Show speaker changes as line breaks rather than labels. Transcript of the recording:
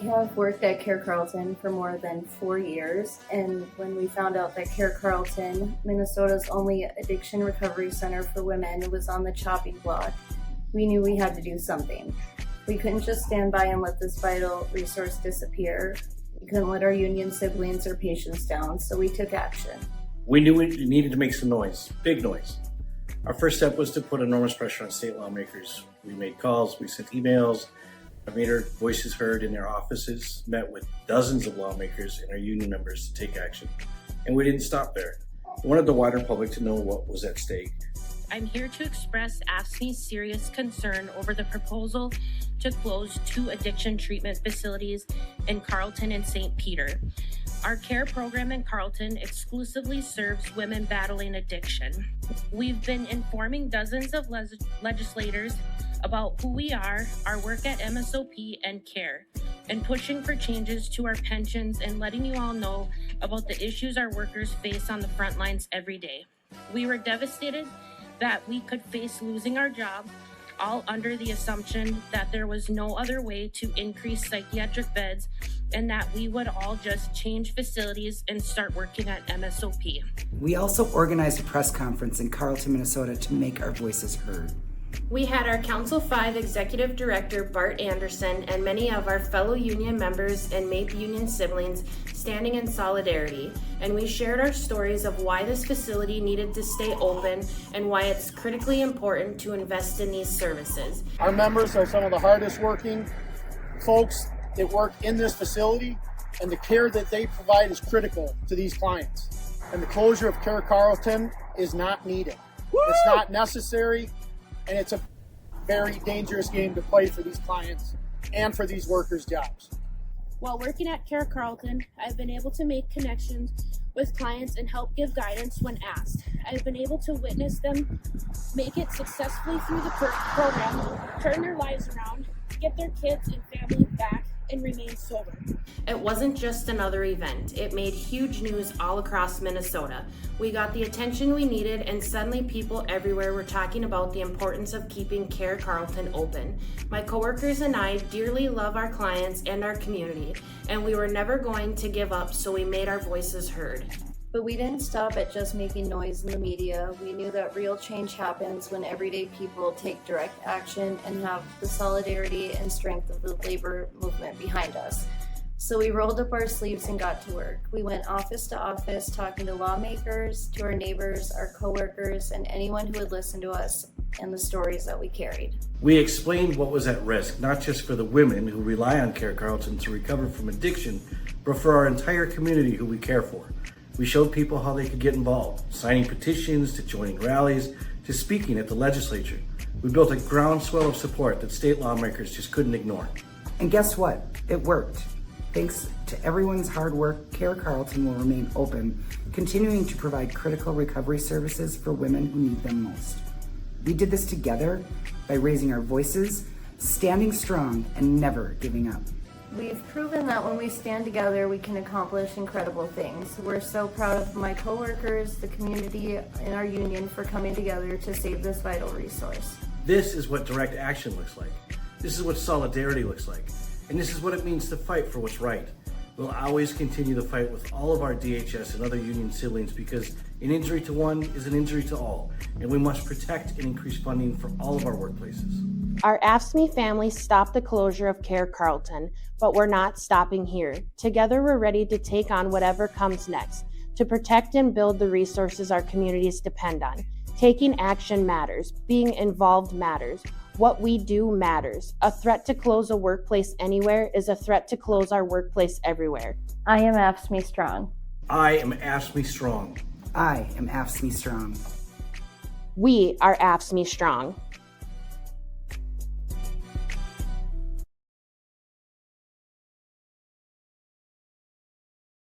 I have worked at Care Carlton for more than 4 years, and when we found out that Care Carlton, Minnesota's only addiction recovery center for women, was on the chopping block, we knew we had to do something. We couldn't just stand by and let this vital resource disappear. We couldn't let our union siblings or patients down, so we took action.
We knew we needed to make some noise, big noise. Our first step was to put enormous pressure on state lawmakers. We made calls, we sent emails, made our voices heard in their offices, met with dozens of lawmakers and our union members to take action. And we didn't stop there. We wanted the wider public to know what was at stake.
I'm here to express AFSCME's serious concern over the proposal to close 2 addiction treatment facilities in Carlton and St. Peter. Our care program in Carlton exclusively serves women battling addiction. We've been informing dozens of legislators about who we are, our work at MSOP and CARE, and pushing for changes to our pensions and letting you all know about the issues our workers face on the front lines every day. We were devastated that we could face losing our job, all under the assumption that there was no other way to increase psychiatric beds and that we would all just change facilities and start working at MSOP.
We also organized a press conference in Carlton, Minnesota to make our voices heard.
We had our Council 5 Executive Director Bart Anderson and many of our fellow union members and MAPE union siblings standing in solidarity, and we shared our stories of why this facility needed to stay open and why it's critically important to invest in these services.
Our members are some of the hardest working folks that work in this facility, and the care that they provide is critical to these clients. And the closure of Care Carlton is not needed. It's not necessary. And it's a very dangerous game to play for these clients and for these workers' jobs.
While working at Care Carlton, I've been able to make connections with clients and help give guidance when asked. I've been able to witness them make it successfully through the program, turn their lives around, get their kids and family back, and remain sober.
It wasn't just another event. It made huge news all across Minnesota. We got the attention we needed, and suddenly people everywhere were talking about the importance of keeping Care Carlton open. My coworkers and I dearly love our clients and our community, and we were never going to give up, so we made our voices heard.
But we didn't stop at just making noise in the media. We knew that real change happens when everyday people take direct action and have the solidarity and strength of the labor movement behind us. So we rolled up our sleeves and got to work. We went office to office talking to lawmakers, to our neighbors, our coworkers, and anyone who would listen to us and the stories that we carried.
We explained what was at risk, not just for the women who rely on Care Carlton to recover from addiction, but for our entire community who we care for. We showed people how they could get involved, signing petitions, to joining rallies, to speaking at the legislature. We built a groundswell of support that state lawmakers just couldn't ignore.
And guess what? It worked. Thanks to everyone's hard work, Care Carlton will remain open, continuing to provide critical recovery services for women who need them most. We did this together by raising our voices, standing strong, and never giving up.
We've proven that when we stand together, we can accomplish incredible things. We're so proud of my coworkers, the community, and our union for coming together to save this vital resource.
This is what direct action looks like. This is what solidarity looks like. And this is what it means to fight for what's right. We'll always continue to fight with all of our DHS and other union siblings because an injury to one is an injury to all, and we must protect and increase funding for all of our workplaces.
Our AFSCME family stopped the closure of Care Carlton, but we're not stopping here. Together, we're ready to take on whatever comes next, to protect and build the resources our communities depend on. Taking action matters. Being involved matters. What we do matters. A threat to close a workplace anywhere is a threat to close our workplace everywhere.
I am AFSCME Strong.
I am AFSCME Strong.
I am AFSCME Strong.
We are AFSCME Strong.